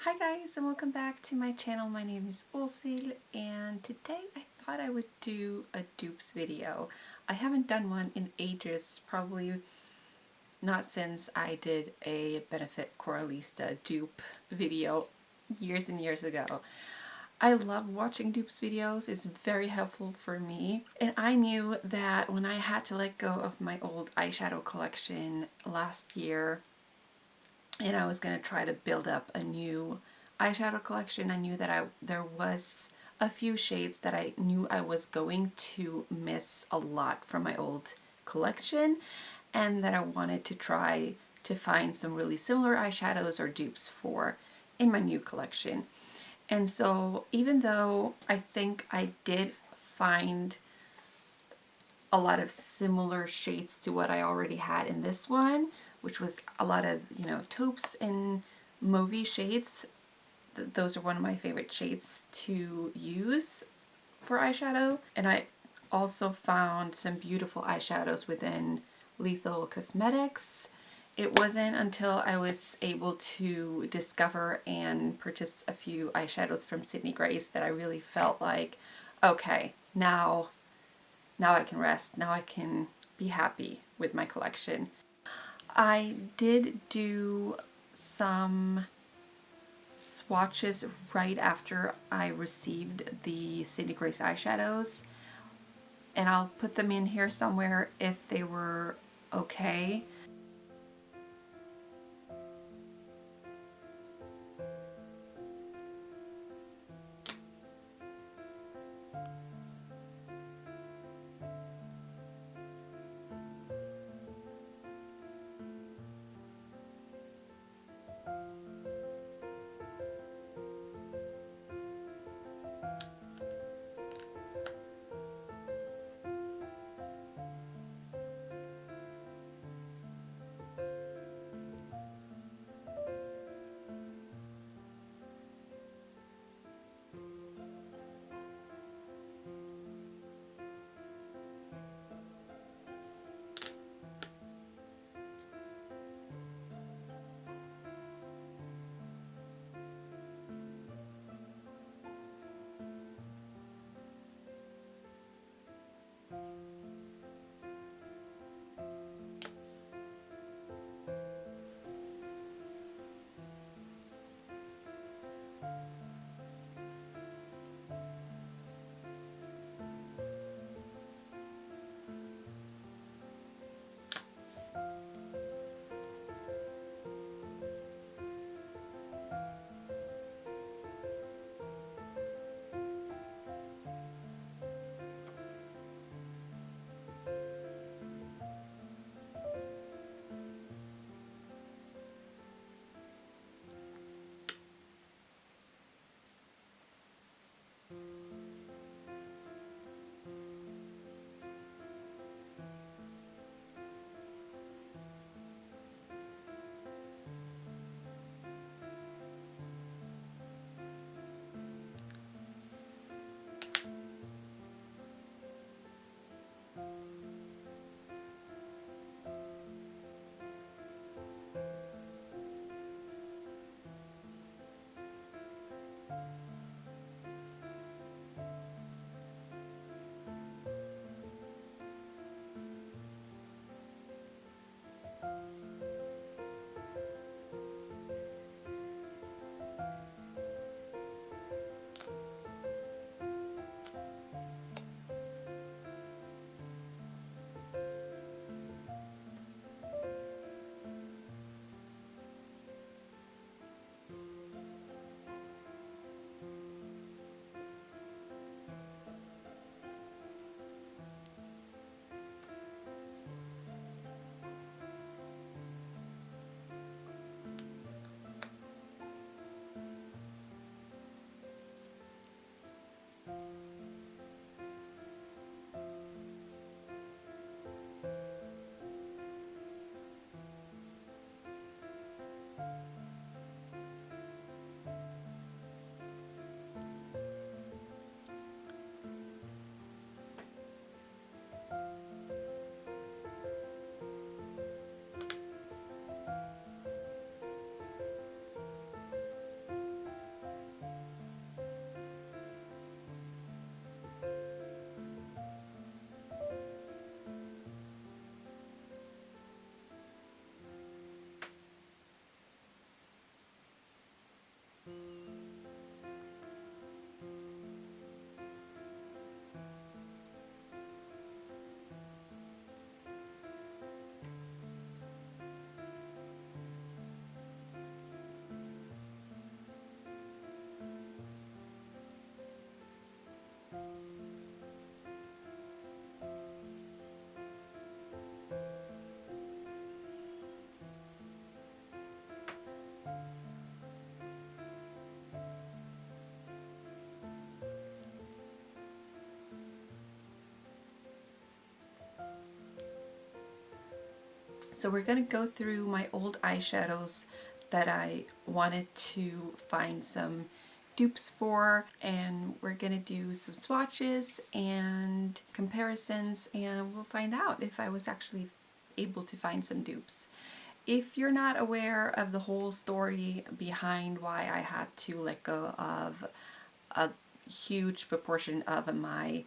Hi guys, and welcome back to my channel. My name is Ulsil, and today I thought I would do a dupes video. I haven't done one in ages, probably not since I did a Benefit Coralista dupe video years and years ago. I love watching dupes videos. It's very helpful for me. And I knew that when I had to let go of my old eyeshadow collection last year, and I was going to try to build up a new eyeshadow collection, I knew that there was a few shades that I knew I was going to miss a lot from my old collection, and that I wanted to try to find some really similar eyeshadows or dupes for in my new collection. And so even though I think I did find a lot of similar shades to what I already had in this one, which was a lot of, taupes and mauvey shades. Those are one of my favorite shades to use for eyeshadow. And I also found some beautiful eyeshadows within Lethal Cosmetics. It wasn't until I was able to discover and purchase a few eyeshadows from Sydney Grace that I really felt like, okay, now I can rest. Now I can be happy with my collection. I did do some swatches right after I received the Sydney Grace eyeshadows, and I'll put them in here somewhere if they were okay. So we're going to go through my old eyeshadows that I wanted to find some dupes for, and we're going to do some swatches and comparisons, and we'll find out if I was actually able to find some dupes. If you're not aware of the whole story behind why I had to let go of a huge proportion of my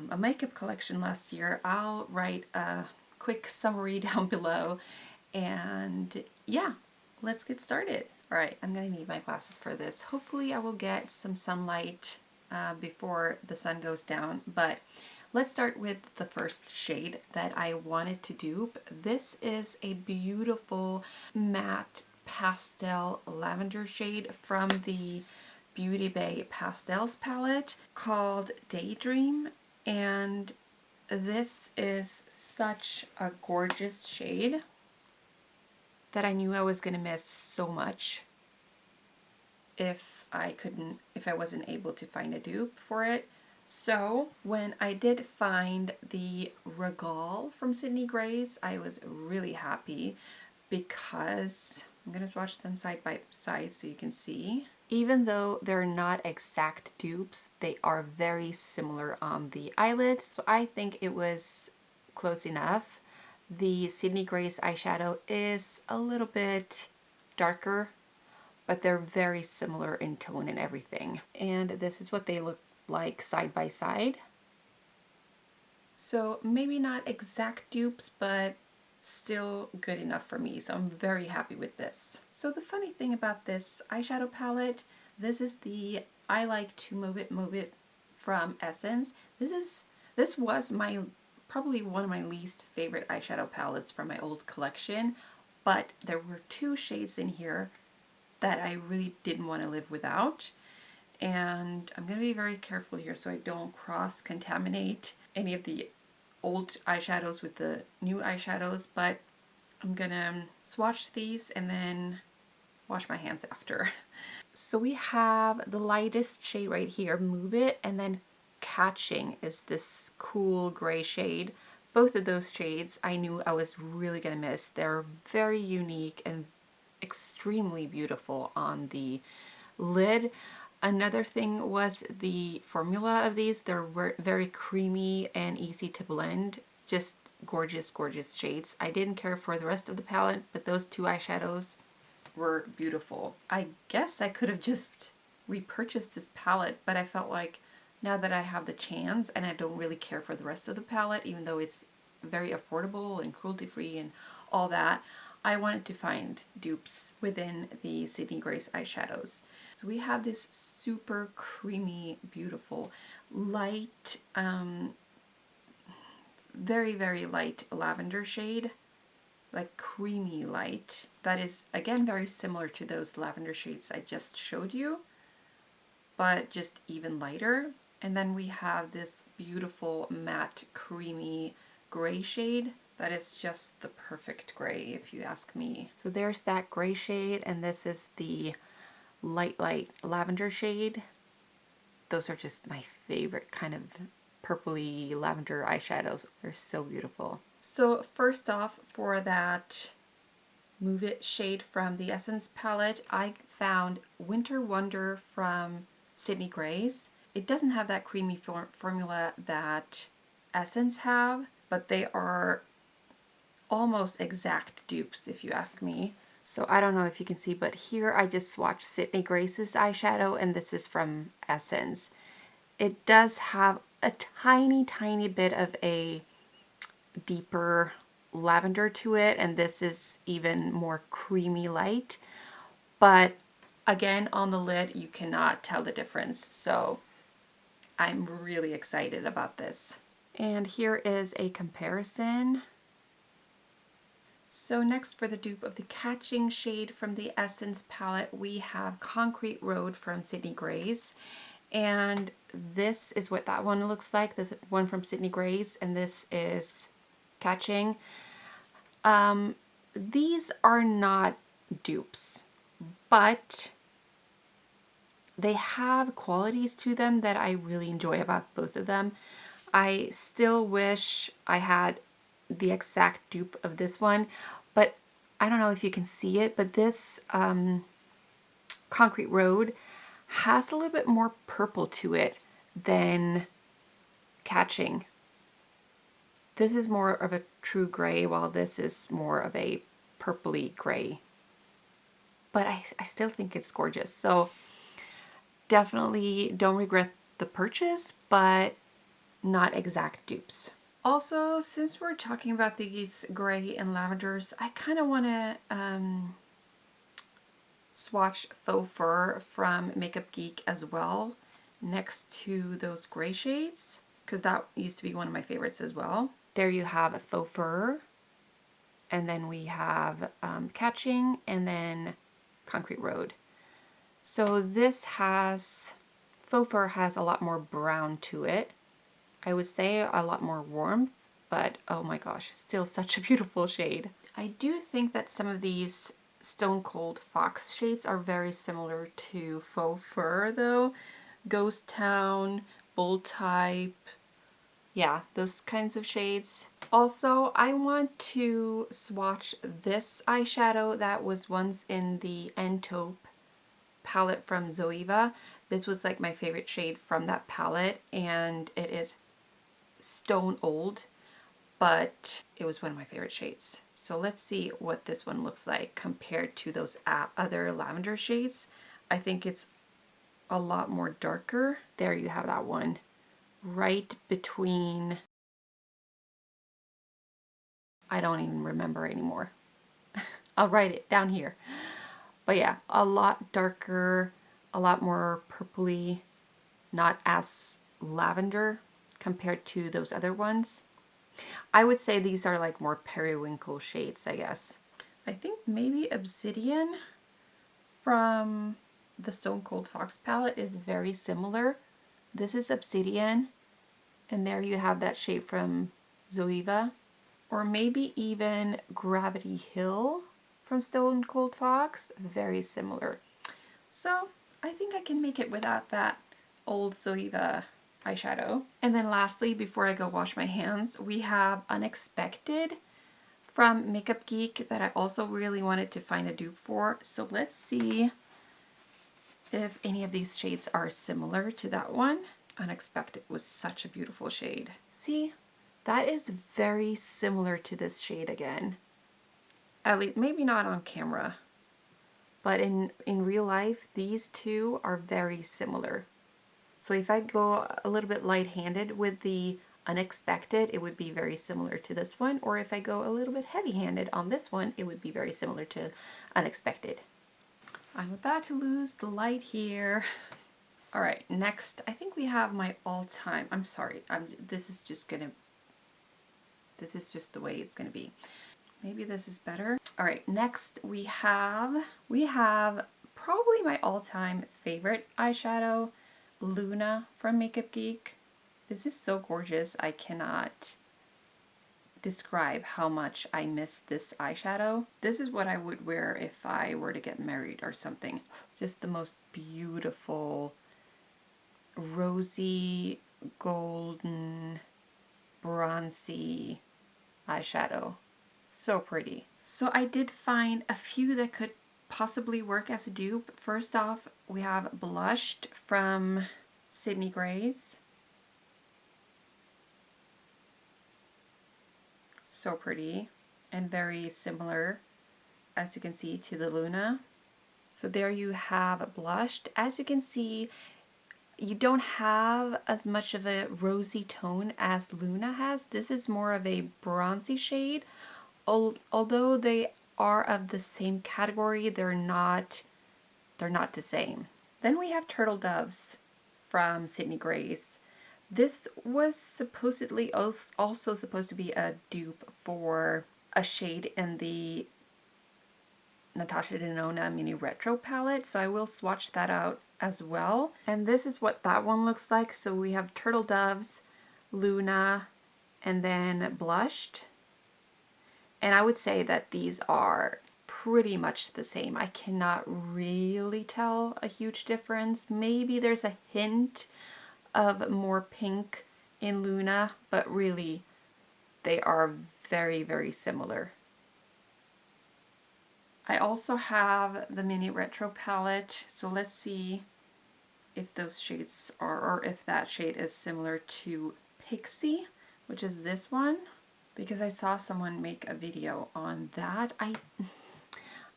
a makeup collection last year, I'll write a quick summary down below. And yeah, let's get started. All right, I'm gonna need my glasses for this. Hopefully I will get some sunlight before the sun goes down, but let's start with the first shade that I wanted to dupe. This is a beautiful matte pastel lavender shade from the Beauty Bay Pastels palette called Daydream, and this is such a gorgeous shade that I knew I was going to miss so much if I wasn't able to find a dupe for it. So when I did find the Regal from Sydney Grace, I was really happy because I'm going to swatch them side by side so you can see. Even though they're not exact dupes, they are very similar on the eyelids, so I think it was close enough. The Sydney Grace eyeshadow is a little bit darker, but they're very similar in tone and everything. And this is what they look like side by side. So maybe not exact dupes, but still good enough for me, so I'm very happy with this. So the funny thing about this eyeshadow palette, this is the I Like to Move It from Essence. This was my probably one of my least favorite eyeshadow palettes from my old collection, but there were two shades in here that I really didn't want to live without. And I'm going to be very careful here so I don't cross-contaminate any of the old eyeshadows with the new eyeshadows, but I'm gonna swatch these and then wash my hands after. So we have the lightest shade right here, Move It, and then Catching is this cool gray shade. Both of those shades I knew I was really gonna miss. They're very unique and extremely beautiful on the lid. Another thing was the formula of these. They're very creamy and easy to blend. Just gorgeous, gorgeous shades. I didn't care for the rest of the palette, but those two eyeshadows were beautiful. I guess I could have just repurchased this palette, but I felt like now that I have the chance and I don't really care for the rest of the palette, even though it's very affordable and cruelty-free and all that, I wanted to find dupes within the Sydney Grace eyeshadows. So we have this super creamy, beautiful, light, very, very light lavender shade, like creamy light. That is, again, very similar to those lavender shades I just showed you, but just even lighter. And then we have this beautiful matte, creamy gray shade. That is just the perfect gray, if you ask me. So there's that gray shade, and this is the light lavender shade. Those are just my favorite kind of purpley lavender eyeshadows. They're so beautiful. So first off, for that Move It shade from the Essence palette, I found Winter Wonder from Sydney Grace. It doesn't have that creamy formula that Essence have, but they are almost exact dupes if you ask me. So I don't know if you can see, but here I just swatched Sydney Grace's eyeshadow, and this is from Essence. It does have a tiny, tiny bit of a deeper lavender to it, and this is even more creamy light. But again, on the lid, you cannot tell the difference. So I'm really excited about this. And here is a comparison. So next, for the dupe of the Catching shade from the Essence palette, we have Concrete Road from Sydney Grace. And this is what that one looks like, this one from Sydney Grace, and this is Catching. These are not dupes, but they have qualities to them that I really enjoy about both of them. I still wish I had the exact dupe of this one, but I don't know if you can see it, but this Concrete Road has a little bit more purple to it than Catching. This is more of a true gray, while this is more of a purpley gray. But I still think it's gorgeous. So definitely don't regret the purchase, but not exact dupes. Also, since we're talking about these gray and lavenders, I kind of want to swatch Faux Fur from Makeup Geek as well, next to those gray shades, because that used to be one of my favorites as well. There you have Faux Fur, and then we have Catching, and then Concrete Road. So this has, Faux Fur has a lot more brown to it. I would say a lot more warmth, but oh my gosh, still such a beautiful shade. I do think that some of these Stone Cold Fox shades are very similar to Faux Fur though. Ghost Town, Bold Type, yeah, those kinds of shades. Also, I want to swatch this eyeshadow that was once in the Taupe palette from Zoeva. This was like my favorite shade from that palette, and it is stone old, but it was one of my favorite shades. So let's see what this one looks like compared to those other lavender shades. I think it's a lot more darker. There you have that one. Right between, I don't even remember anymore. I'll write it down here. But yeah, a lot darker, a lot more purpley, not as lavender compared to those other ones. I would say these are like more periwinkle shades, I guess. I think maybe Obsidian from the Stone Cold Fox palette is very similar. This is Obsidian, and there you have that shade from Zoeva. Or maybe even Gravity Hill from Stone Cold Fox, very similar. So I think I can make it without that old Zoeva eyeshadow. And then lastly, before I go wash my hands, we have Unexpected from Makeup Geek that I also really wanted to find a dupe for. So let's see if any of these shades are similar to that one. Unexpected was such a beautiful shade. See, that is very similar to this shade again. At least, maybe not on camera, but in real life, these two are very similar. So if I go a little bit light-handed with the Unexpected, it would be very similar to this one. Or if I go a little bit heavy-handed on this one, it would be very similar to Unexpected. I'm about to lose the light here. All right, next, I think we have my all-time, I'm sorry, this is just the way it's gonna be. Maybe this is better. All right, next we have probably my all-time favorite eyeshadow, Luna from Makeup Geek. This is so gorgeous. I cannot describe how much I miss this eyeshadow. This is what I would wear if I were to get married or something. Just the most beautiful rosy, golden, bronzy eyeshadow. So pretty. So I did find a few that could possibly work as a dupe. First off, we have Blushed from Sydney Grace. So pretty and very similar, as you can see, to the Luna. So there you have Blushed. As you can see, you don't have as much of a rosy tone as Luna has. This is more of a bronzy shade. Although they are of the same category, they're not the same. Then we have Turtle Doves from Sydney Grace. This was supposedly also supposed to be a dupe for a shade in the Natasha Denona Mini Retro palette, so I will swatch that out as well. And this is what that one looks like. So we have Turtle Doves, Luna, and then Blushed. And I would say that these are pretty much the same. I cannot really tell a huge difference. Maybe there's a hint of more pink in Luna, but really they are very, very similar. I also have the mini retro palette, so let's see if those shades are, or if that shade is similar to Pixie, which is this one, because I saw someone make a video on that.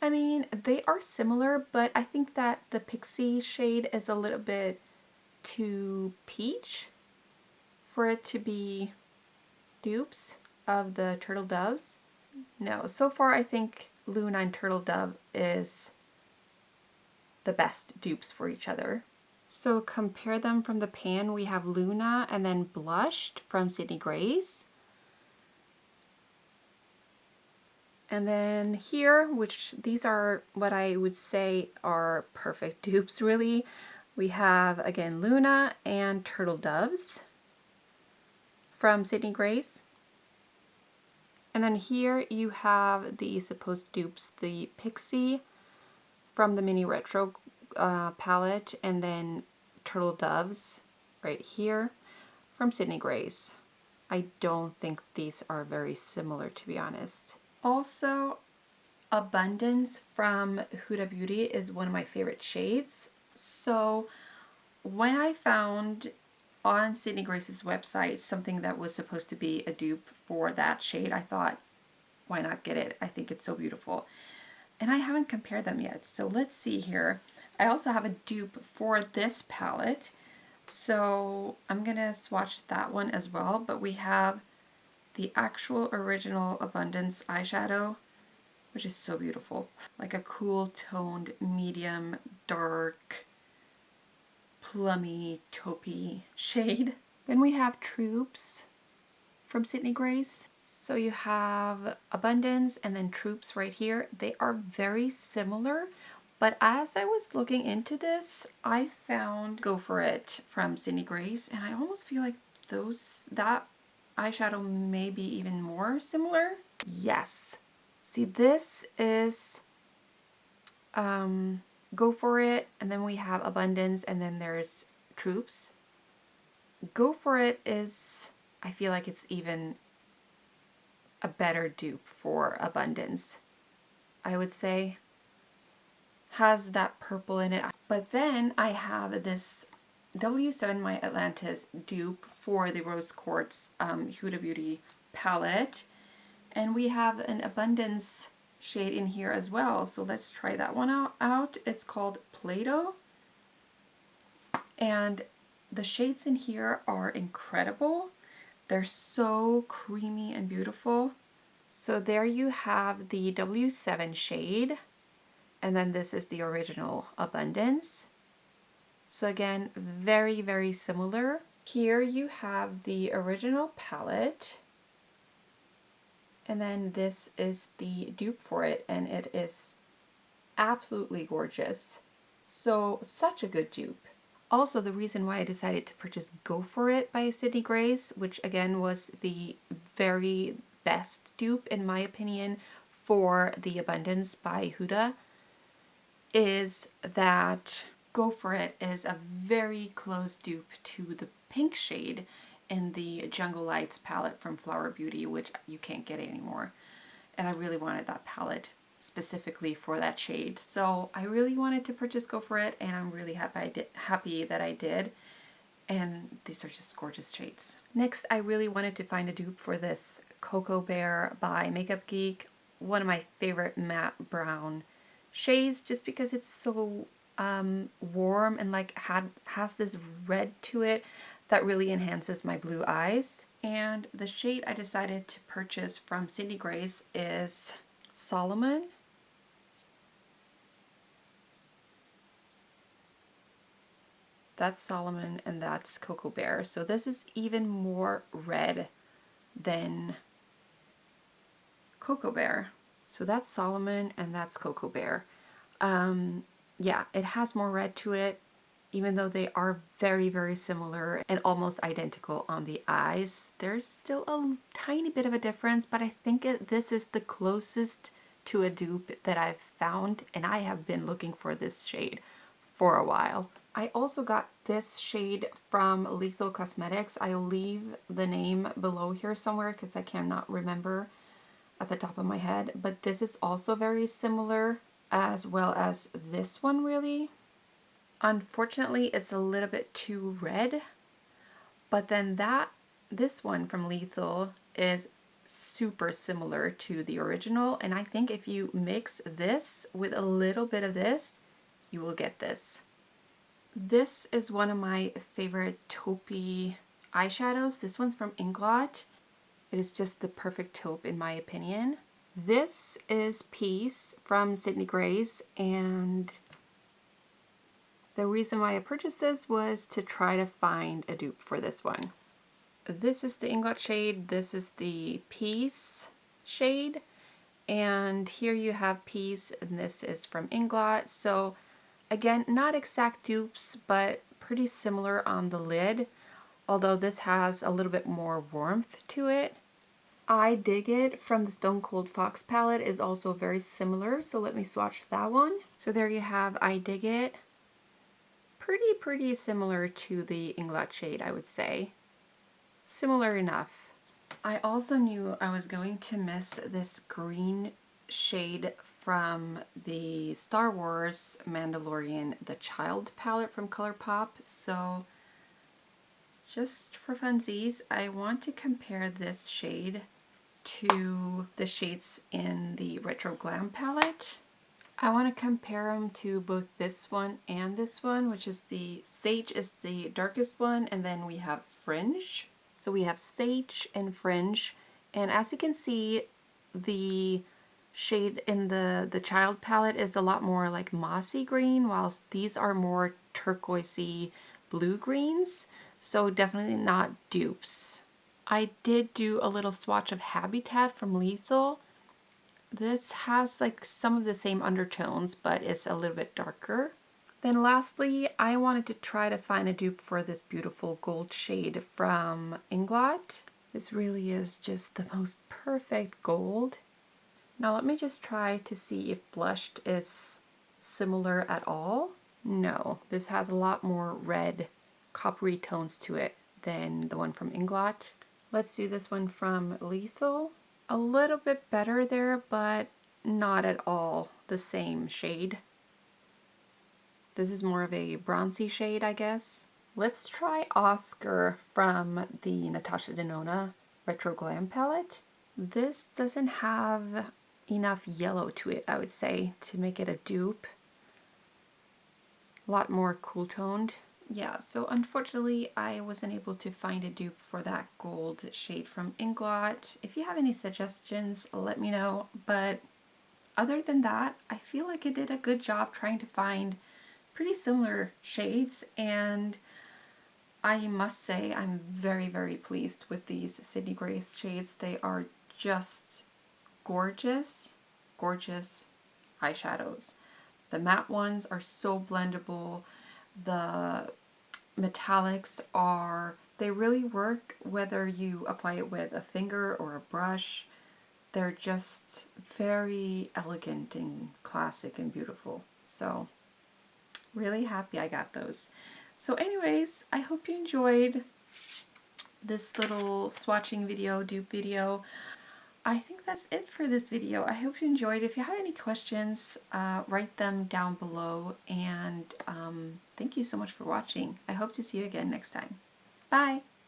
I mean, they are similar, but I think that the Pixie shade is a little bit too peach for it to be dupes of the Turtle Doves. No, so far I think Luna and Turtle Dove is the best dupes for each other. So compare them from the pan. We have Luna and then Blushed from Sydney Grace. And then here, which these are what I would say are perfect dupes really, we have again Luna and Turtle Doves from Sydney Grace. And then here you have the supposed dupes, the Pixie from the Mini Retro palette, and then Turtle Doves right here from Sydney Grace. I don't think these are very similar, to be honest. Also, Abundance from Huda Beauty is one of my favorite shades. So when I found on Sydney Grace's website something that was supposed to be a dupe for that shade, I thought, why not get it? I think it's so beautiful. And I haven't compared them yet, so let's see here. I also have a dupe for this palette, so I'm gonna swatch that one as well, but we have the actual original Abundance eyeshadow, which is so beautiful. Like a cool toned, medium, dark, plummy, taupey shade. Then we have Troops from Sydney Grace. So you have Abundance and then Troops right here. They are very similar, but as I was looking into this, I found Go For It from Sydney Grace, and I almost feel like that eyeshadow may be even more similar. Yes. See, this is Go For It, and then we have Abundance, and then there's Troops. Go For It is, I feel like it's even a better dupe for Abundance, I would say. Has that purple in it. But then I have this W7 My Atlantis dupe for the Rose Quartz Huda Beauty palette. And we have an Abundance shade in here as well. So let's try that one out. It's called Play-Doh. And the shades in here are incredible. They're so creamy and beautiful. So there you have the W7 shade. And then this is the original Abundance. So again, very, very similar. Here you have the original palette. And then this is the dupe for it, and it is absolutely gorgeous. So, such a good dupe. Also, the reason why I decided to purchase Go For It by Sydney Grace, which again was the very best dupe in my opinion for the Abundance by Huda, is that Go For It is a very close dupe to the pink shade in the Jungle Lights palette from Flower Beauty, which you can't get anymore. And I really wanted that palette specifically for that shade. So I really wanted to purchase Go For It, and I'm really happy that I did. And these are just gorgeous shades. Next, I really wanted to find a dupe for this Cocoa Bear by Makeup Geek, one of my favorite matte brown shades, just because it's so warm and like has this red to it that really enhances my blue eyes. And the shade I decided to purchase from Sydney Grace is Solomon. That's Solomon and that's Cocoa Bear. So this is even more red than Cocoa Bear. So that's Solomon and that's Cocoa Bear. Yeah, it has more red to it, even though they are very, very similar and almost identical on the eyes. There's still a tiny bit of a difference, but I think this is the closest to a dupe that I've found, and I have been looking for this shade for a while. I also got this shade from Lethal Cosmetics. I'll leave the name below here somewhere because I cannot remember. at the top of my head, but this is also very similar, as well as this one really. Unfortunately, it's a little bit too red, but then this one from Lethal is super similar to the original, and I think if you mix this with a little bit of this, you will get this. This is one of my favorite taupey eyeshadows. This one's from Inglot. It is just the perfect taupe in my opinion. This is Peace from Sydney Grace, and the reason why I purchased this was to try to find a dupe for this one. This is the Inglot shade, this is the Peace shade, and here you have Peace, and this is from Inglot. So again, not exact dupes, but pretty similar on the lid, although this has a little bit more warmth to it. I Dig It from the Stone Cold Fox palette is also very similar, so let me swatch that one. So there you have I Dig It. Pretty similar to the Inglot shade, I would say. Similar enough. I also knew I was going to miss this green shade from the Star Wars Mandalorian The Child palette from ColourPop, so just for funsies, I want to compare this shade to the shades in the Retro Glam palette. I want to compare them to both this one and this one, which is the Sage is the darkest one, and then we have Fringe. So we have Sage and Fringe, and as you can see, the shade in the Child palette is a lot more like mossy green, whilst these are more turquoisey blue greens, so definitely not dupes. I did do a little swatch of Habitat from Lethal. This has like some of the same undertones, but it's a little bit darker. Then lastly, I wanted to try to find a dupe for this beautiful gold shade from Inglot. This really is just the most perfect gold. Now let me just try to see if blushed is similar at all. No, this has a lot more red coppery tones to it than the one from Inglot. Let's do this one from Lethal. A little bit better there, but not at all the same shade. This is more of a bronzy shade, I guess. Let's try Oscar from the Natasha Denona Retro Glam palette. This doesn't have enough yellow to it, I would say, to make it a dupe. A lot more cool toned. Yeah, so unfortunately I wasn't able to find a dupe for that gold shade from Inglot. If you have any suggestions, let me know. But other than that, I feel like I did a good job trying to find pretty similar shades, and I must say I'm very pleased with these Sydney Grace shades. They are just gorgeous eyeshadows. The matte ones are so blendable. The metallics they really work whether you apply it with a finger or a brush. They're just very elegant and classic and beautiful. So really happy I got those. So anyways, I hope you enjoyed this little swatching video, dupe video. I think that's it for this video. I hope you enjoyed. If you have any questions, write them down below, and thank you so much for watching. I hope to see you again next time. Bye!